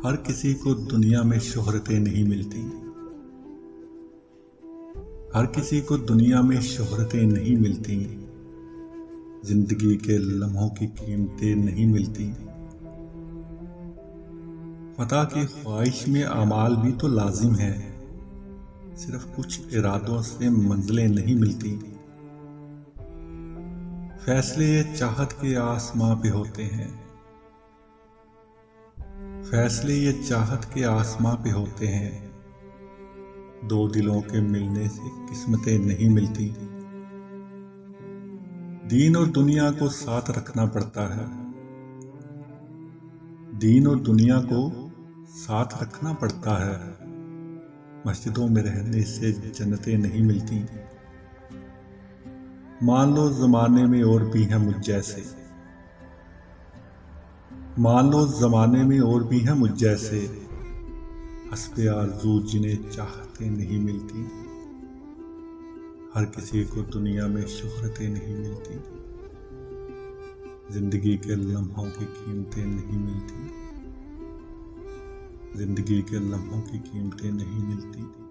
हर किसी को दुनिया में शोहरतें नहीं मिलती। हर किसी को दुनिया में शोहरतें नहीं मिलती। जिंदगी के लम्हों की कीमतें नहीं मिलती। फता की ख्वाहिश में अमाल भी तो लाजिम है, सिर्फ कुछ इरादों से मंजिलें नहीं मिलती। फैसले ये चाहत के आसमां पे होते हैं। फैसले ये चाहत के आसमां पे होते हैं। दो दिलों के मिलने से किस्मतें नहीं मिलती। दीन और दुनिया को साथ रखना पड़ता है। दीन और दुनिया को साथ रखना पड़ता है। मस्जिदों में रहने से जन्नतें नहीं मिलती। मान लो जमाने में और भी हैं मुझ जैसे। मान लो जमाने में और भी हैं मुझ जैसे, हस्बे आरज़ू जिन्हें चाहते नहीं मिलती। हर किसी को दुनिया में शोहरतें नहीं मिलती। जिंदगी के लम्हों की कीमतें नहीं मिलती। जिंदगी के लम्हों की कीमतें नहीं मिलती।